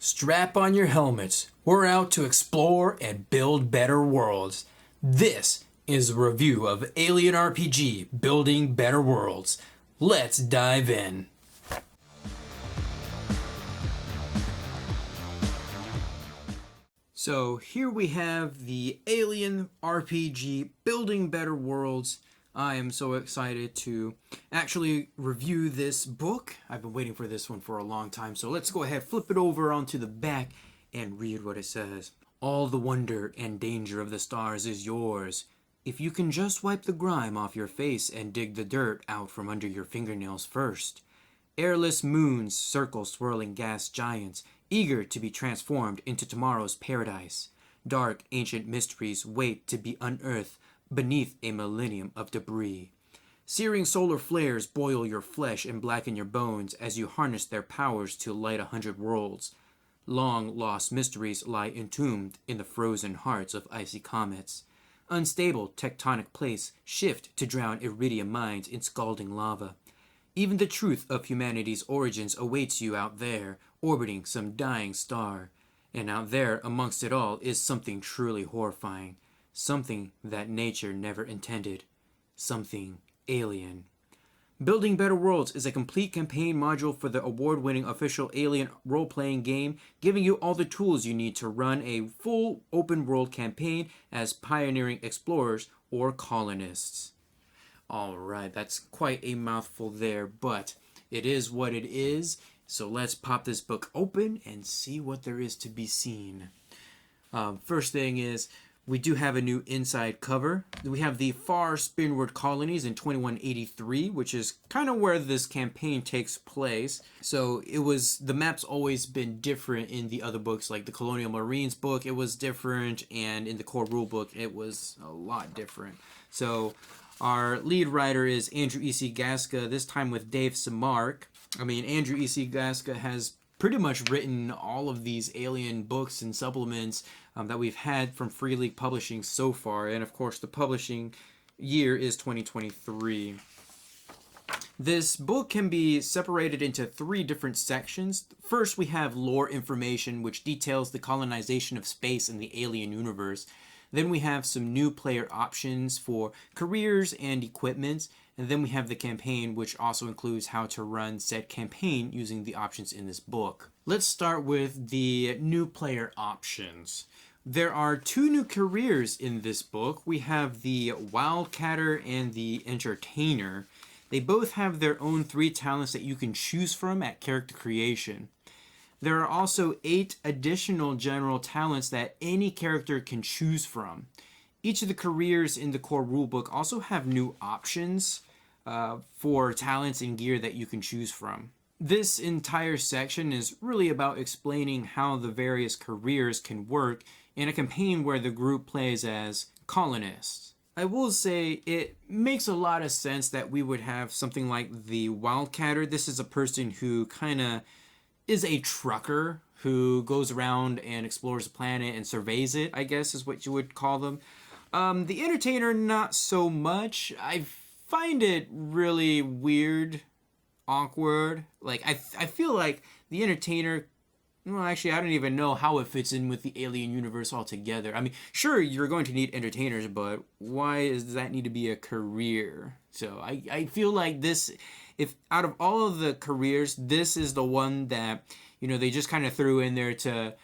Strap on your helmets. We're out to explore and build better worlds. This is a review of Alien RPG Building Better Worlds. Let's dive in. So here we have the Alien RPG Building Better Worlds. I am so excited to actually review this book. I've been waiting for this one for a long time, so let's go ahead, flip it over onto the back and read what it says. All the wonder and danger of the stars is yours, if you can just wipe the grime off your face and dig the dirt out from under your fingernails first. Airless moons circle swirling gas giants, eager to be transformed into tomorrow's paradise. Dark, ancient mysteries wait to be unearthed beneath a millennium of debris. Searing solar flares boil your flesh and blacken your bones as you harness their powers to light 100 worlds. Long-lost mysteries lie entombed in the frozen hearts of icy comets. Unstable tectonic plates shift to drown iridium mines in scalding lava. Even the truth of humanity's origins awaits you out there, orbiting some dying star. And out there, amongst it all, is something truly horrifying. Something that nature never intended. Something alien. Building Better Worlds is a complete campaign module for the award-winning official Alien role-playing game, giving you all the tools you need to run a full open-world campaign as pioneering explorers or colonists. Alright, that's quite a mouthful there, but it is what it is, so let's pop this book open and see what there is to be seen. First thing is, we do have a new inside cover. We have the Far Spinward Colonies in 2183, which is kind of where this campaign takes place. So the map's always been different in the other books, like the Colonial Marines book, it was different, and in the core rulebook, it was a lot different. So our lead writer is Andrew E.C. Gaska, this time with Dave Samark. Andrew E.C. Gaska has pretty much written all of these Alien books and supplements that we've had from Free League Publishing so far, and of course the publishing year is 2023. This book can be separated into 3 different sections. First, we have lore information, which details the colonization of space in the Alien universe. Then we have some new player options for careers and equipment. And then we have the campaign, which also includes how to run said campaign using the options in this book. Let's start with the new player options. There are 2 new careers in this book. We have the Wildcatter and the Entertainer. They both have their own 3 talents that you can choose from at character creation. There are also 8 additional general talents that any character can choose from. Each of the careers in the core rulebook also have new options for talents and gear that you can choose from. This entire section is really about explaining how the various careers can work in a campaign where the group plays as colonists. I will say it makes a lot of sense that we would have something like the Wildcatter. This is a person who kind of is a trucker who goes around and explores the planet and surveys it, I guess is what you would call them. The Entertainer, not so much. I find it really weird, awkward. Like, I feel like the Entertainer, well, actually, I don't even know how it fits in with the Alien universe altogether. Sure, you're going to need entertainers, but why does that need to be a career? So I feel like this, if out of all of the careers, this is the one that, they just kind of threw in there to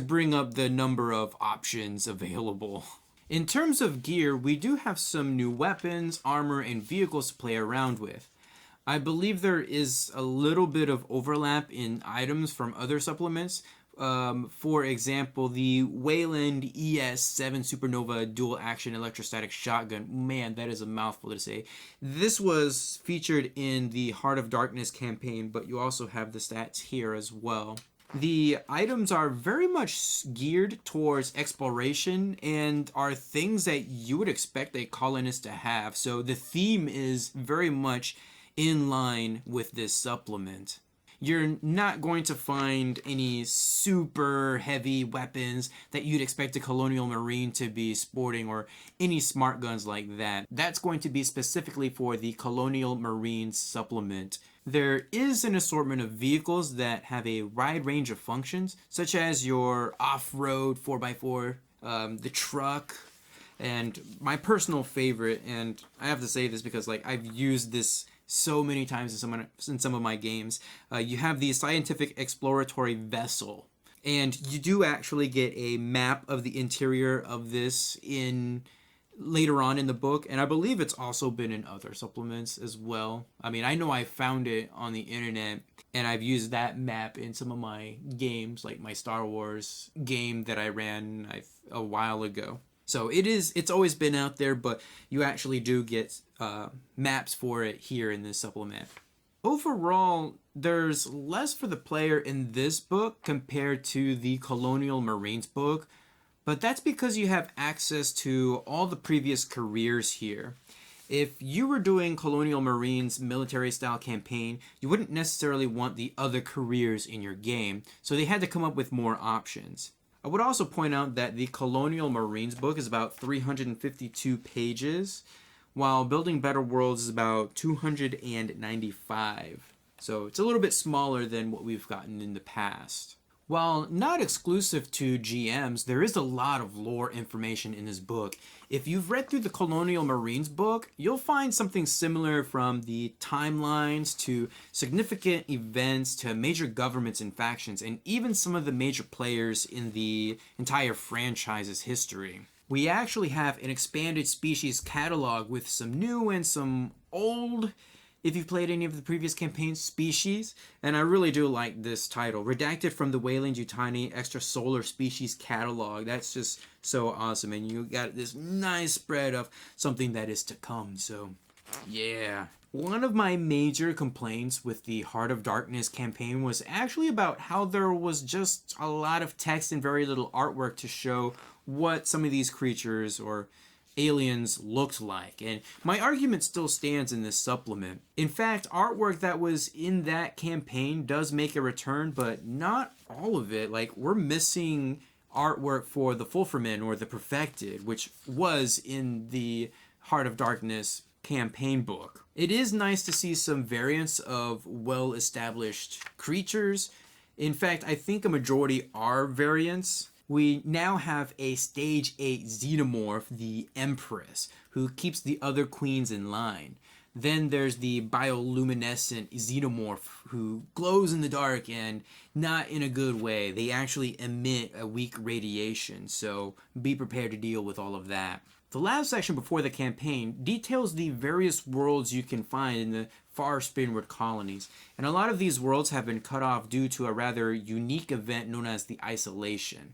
bring up the number of options available. In terms of gear, we do have some new weapons, armor, and vehicles to play around with. I believe there is a little bit of overlap in items from other supplements. For example, the Wayland ES-7 Supernova Dual Action Electrostatic Shotgun. Man, that is a mouthful to say. This was featured in the Heart of Darkness campaign, but you also have the stats here as well. The items are very much geared towards exploration and are things that you would expect a colonist to have. So the theme is very much in line with this supplement. You're not going to find any super heavy weapons that you'd expect a Colonial Marine to be sporting or any smart guns like that. That's going to be specifically for the Colonial Marines supplement. There is an assortment of vehicles that have a wide range of functions, such as your off-road 4x4, the truck, and my personal favorite, and I have to say this because like I've used this so many times in some of my games, you have the scientific exploratory vessel. And you do actually get a map of the interior of this in later on in the book, and I believe it's also been in other supplements as well. I mean, I know I found it on the internet, and I've used that map in some of my games, like my Star Wars game that I ran a while ago. So it's always been out there, but you actually do get maps for it here in this supplement. Overall, there's less for the player in this book compared to the Colonial Marines book, but that's because you have access to all the previous careers here. If you were doing Colonial Marines military style campaign, you wouldn't necessarily want the other careers in your game, so they had to come up with more options. I would also point out that the Colonial Marines book is about 352 pages, while Building Better Worlds is about 295. So it's a little bit smaller than what we've gotten in the past. While not exclusive to GMs, there is a lot of lore information in this book. If you've read through the Colonial Marines book, you'll find something similar from the timelines to significant events to major governments and factions, and even some of the major players in the entire franchise's history. We actually have an expanded species catalog with some new and some old, if you've played any of the previous campaigns, species, and I really do like this title, Redacted from the Weyland-Yutani Extrasolar Species Catalog. That's just so awesome, and you got this nice spread of something that is to come, so yeah. One of my major complaints with the Heart of Darkness campaign was actually about how there was just a lot of text and very little artwork to show what some of these creatures or aliens looked like, and my argument still stands in this supplement. In fact, artwork that was in that campaign does make a return, but not all of it. Like, we're missing artwork for the Fulfurmen or the Perfected, which was in the Heart of Darkness campaign book. It is nice to see some variants of well-established creatures. In fact, I think a majority are variants. We now have a Stage 8 Xenomorph, the Empress, who keeps the other queens in line. Then there's the bioluminescent Xenomorph, who glows in the dark and not in a good way. They actually emit a weak radiation, so be prepared to deal with all of that. The last section before the campaign details the various worlds you can find in the far Spinward colonies, and a lot of these worlds have been cut off due to a rather unique event known as the Isolation.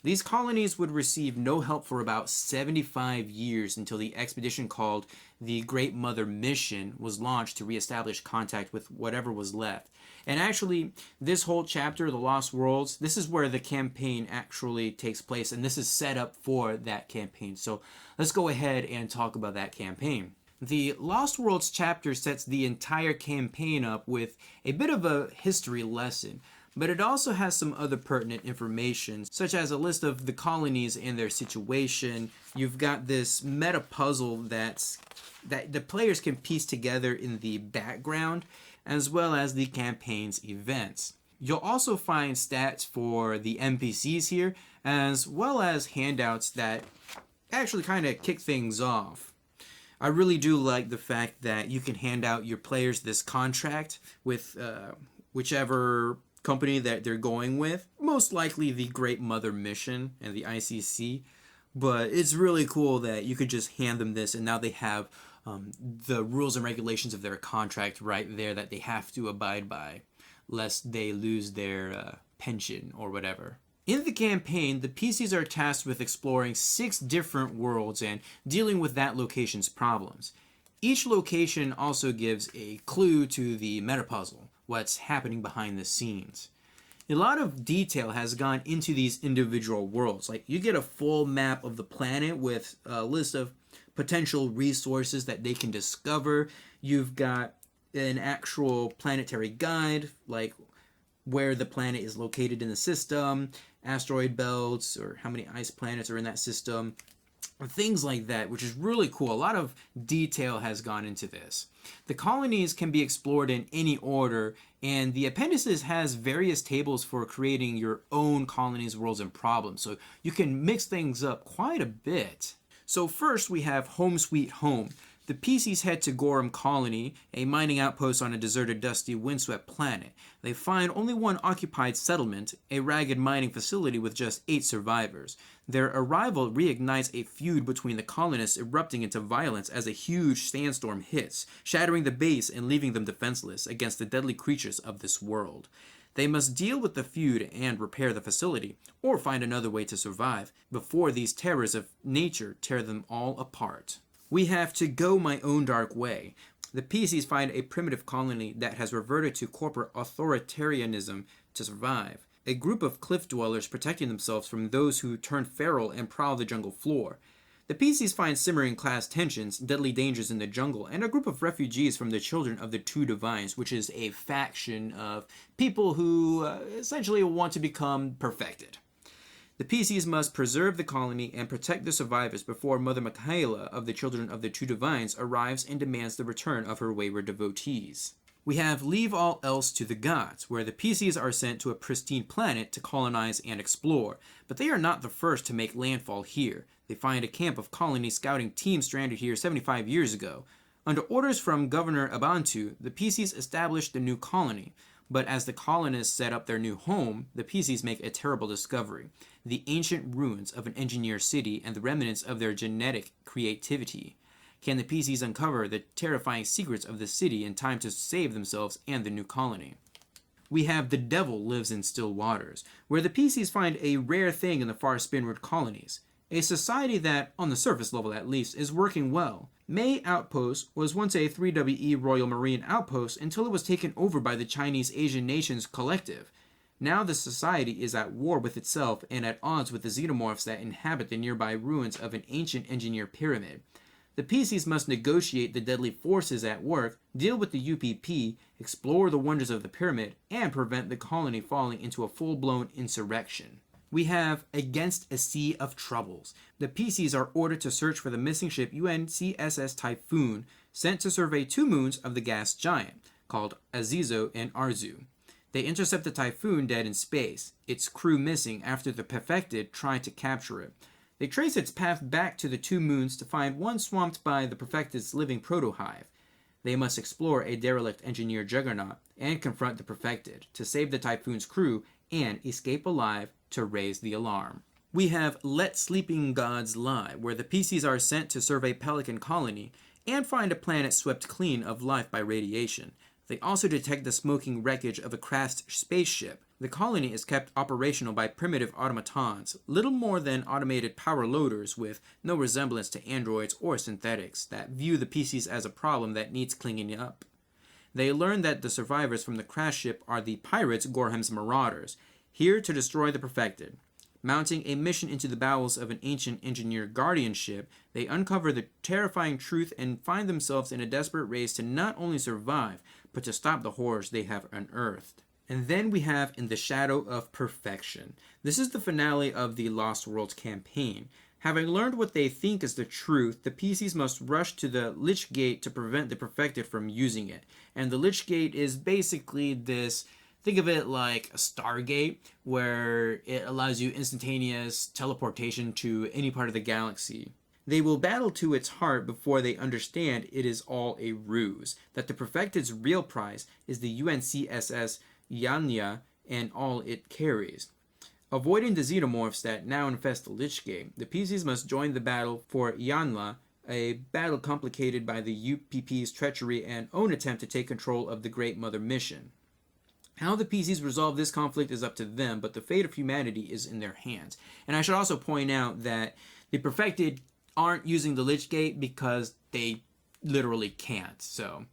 These colonies would receive no help for about 75 years until the expedition called the Great Mother Mission was launched to reestablish contact with whatever was left. And actually, this whole chapter, The Lost Worlds, this is where the campaign actually takes place, and this is set up for that campaign. So let's go ahead and talk about that campaign. The Lost Worlds chapter sets the entire campaign up with a bit of a history lesson, but it also has some other pertinent information, such as a list of the colonies and their situation. You've got this meta puzzle that the players can piece together in the background, as well as the campaign's events. You'll also find stats for the NPCs here, as well as handouts that actually kind of kick things off. I really do like the fact that you can hand out your players this contract with whichever company that they're going with, most likely the Great Mother Mission and the ICC, but it's really cool that you could just hand them this and now they have the rules and regulations of their contract right there that they have to abide by, lest they lose their pension or whatever. In the campaign, the PCs are tasked with exploring 6 different worlds and dealing with that location's problems. Each location also gives a clue to the meta puzzle, what's happening behind the scenes. A lot of detail has gone into these individual worlds. Like, you get a full map of the planet with a list of potential resources that they can discover. You've got an actual planetary guide, like where the planet is located in the system, asteroid belts, or how many ice planets are in that system. things like that, which is really cool. A lot of detail has gone into this. The colonies can be explored in any order, and the appendices has various tables for creating your own colonies, worlds, and problems. So you can mix things up quite a bit. So first we have Home Sweet Home. The PCs head to Gorham Colony, a mining outpost on a deserted, dusty, windswept planet. They find only one occupied settlement, a ragged mining facility with just 8 survivors. Their arrival reignites a feud between the colonists, erupting into violence as a huge sandstorm hits, shattering the base and leaving them defenseless against the deadly creatures of this world. They must deal with the feud and repair the facility, or find another way to survive, before these terrors of nature tear them all apart. We have To Go My Own Dark Way. The PCs find a primitive colony that has reverted to corporate authoritarianism to survive. A group of cliff dwellers protecting themselves from those who turn feral and prowl the jungle floor. The PCs find simmering class tensions, deadly dangers in the jungle, and a group of refugees from the Children of the Two Divines, which is a faction of people who essentially want to become perfected. The PCs must preserve the colony and protect the survivors before Mother Michaela of the Children of the Two Divines arrives and demands the return of her wayward devotees. We have Leave All Else to the Gods, where the PCs are sent to a pristine planet to colonize and explore, but they are not the first to make landfall here. They find a camp of colony scouting teams stranded here 75 years ago. Under orders from Governor Abantu, the PCs established the new colony. But as the colonists set up their new home, the PCs make a terrible discovery: the ancient ruins of an engineer city and the remnants of their genetic creativity. Can the PCs uncover the terrifying secrets of the city in time to save themselves and the new colony? We have The Devil Lives in Still Waters, where the PCs find a rare thing in the far Spinward colonies. A society that, on the surface level at least, is working well. May Outpost was once a 3WE Royal Marine outpost until it was taken over by the Chinese Asian Nations Collective. Now the society is at war with itself and at odds with the xenomorphs that inhabit the nearby ruins of an ancient engineer pyramid. The PCs must negotiate the deadly forces at work, deal with the UPP, explore the wonders of the pyramid, and prevent the colony falling into a full-blown insurrection. We have Against a Sea of Troubles. The PCs are ordered to search for the missing ship UNCSS Typhoon, sent to survey 2 moons of the gas giant, called Azizo and Arzu. They intercept the Typhoon dead in space, its crew missing after the Perfected tried to capture it. They trace its path back to the 2 moons to find one swamped by the Perfected's living protohive. They must explore a derelict engineer juggernaut and confront the Perfected to save the Typhoon's crew and escape alive to raise the alarm. We have Let Sleeping Gods Lie, where the PCs are sent to survey Pelican Colony and find a planet swept clean of life by radiation. They also detect the smoking wreckage of a crashed spaceship. The colony is kept operational by primitive automatons, little more than automated power loaders with no resemblance to androids or synthetics that view the PCs as a problem that needs cleaning up. They learn that the survivors from the crash ship are the pirates Gorham's Marauders, here to destroy the Perfected. Mounting a mission into the bowels of an ancient engineer guardian ship, they uncover the terrifying truth and find themselves in a desperate race to not only survive, but to stop the horrors they have unearthed. And then we have In the Shadow of Perfection. This is the finale of the Lost Worlds campaign. Having learned what they think is the truth, the PCs must rush to the Lich Gate to prevent the Perfected from using it. And the Lich Gate is basically this, think of it like a Stargate, where it allows you instantaneous teleportation to any part of the galaxy. They will battle to its heart before they understand it is all a ruse, that the Perfected's real prize is the UNCSS Yanya and all it carries. Avoiding the xenomorphs that now infest the Lich Gate, the PCs must join the battle for Yanla, a battle complicated by the UPP's treachery and own attempt to take control of the Great Mother mission. How the PCs resolve this conflict is up to them, but the fate of humanity is in their hands. And I should also point out that the Perfected aren't using the Lich Gate because they literally can't. So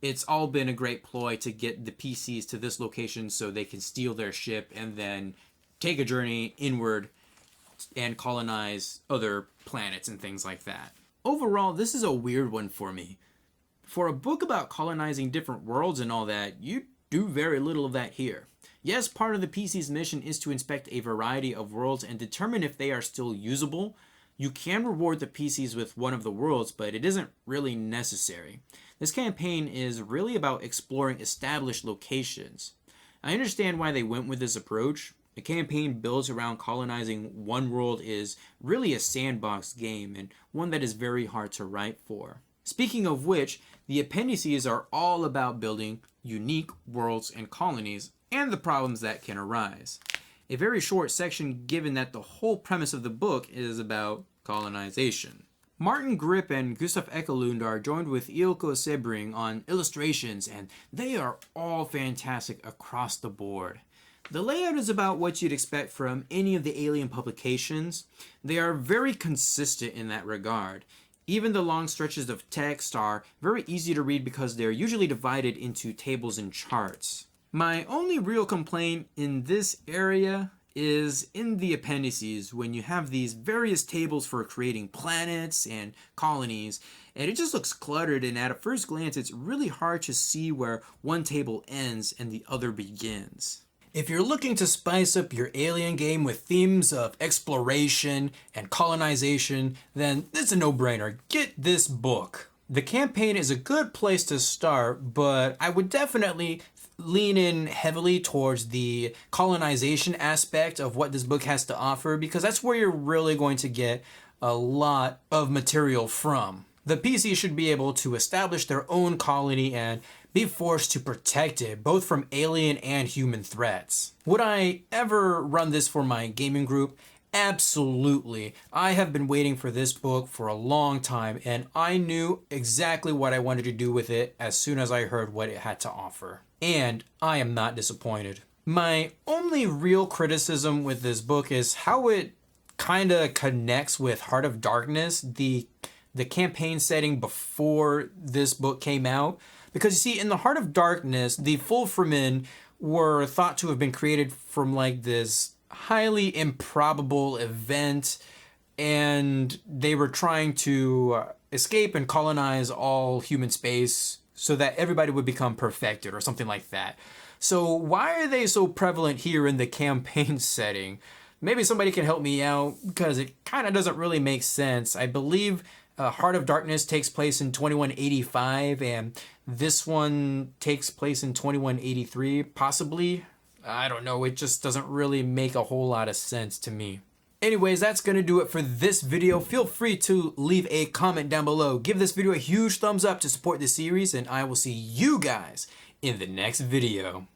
it's all been a great ploy to get the PCs to this location so they can steal their ship and then take a journey inward and colonize other planets and things like that. Overall, this is a weird one for me. For a book about colonizing different worlds and all that, you do very little of that here. Yes, part of the PC's mission is to inspect a variety of worlds and determine if they are still usable. You can reward the PCs with one of the worlds, but it isn't really necessary. This campaign is really about exploring established locations. I understand why they went with this approach. A campaign built around colonizing one world is really a sandbox game and one that is very hard to write for. Speaking of which, the appendices are all about building unique worlds and colonies and the problems that can arise. A very short section given that the whole premise of the book is about colonization. Martin Grip and Gustav Ekelund are joined with Ilko Sebring on illustrations, and they are all fantastic across the board. The layout is about what you'd expect from any of the Alien publications. They are very consistent in that regard. Even the long stretches of text are very easy to read because they're usually divided into tables and charts. My only real complaint in this area is in the appendices when you have these various tables for creating planets and colonies, and it just looks cluttered, and at a first glance it's really hard to see where one table ends and the other begins. If you're looking to spice up your Alien game with themes of exploration and colonization, then it's a no-brainer. Get this book. The campaign is a good place to start, but I would definitely lean in heavily towards the colonization aspect of what this book has to offer, because that's where you're really going to get a lot of material from. The PC should be able to establish their own colony and be forced to protect it, both from alien and human threats. Would I ever run this for my gaming group? Absolutely. I have been waiting for this book for a long time, and I knew exactly what I wanted to do with it as soon as I heard what it had to offer. And I am not disappointed. My only real criticism with this book is how it kind of connects with Heart of Darkness, the campaign setting before this book came out. Because you see, in the Heart of Darkness, the Fulframen were thought to have been created from like this highly improbable event, and they were trying to escape and colonize all human space so that everybody would become perfected or something like that. So why are they so prevalent here in the campaign setting? Maybe somebody can help me out, because it kind of doesn't really make sense. I believe Heart of Darkness takes place in 2185, and this one takes place in 2183, possibly. I don't know, it just doesn't really make a whole lot of sense to me. Anyways, that's going to do it for this video. Feel free to leave a comment down below. Give this video a huge thumbs up to support this series, and I will see you guys in the next video.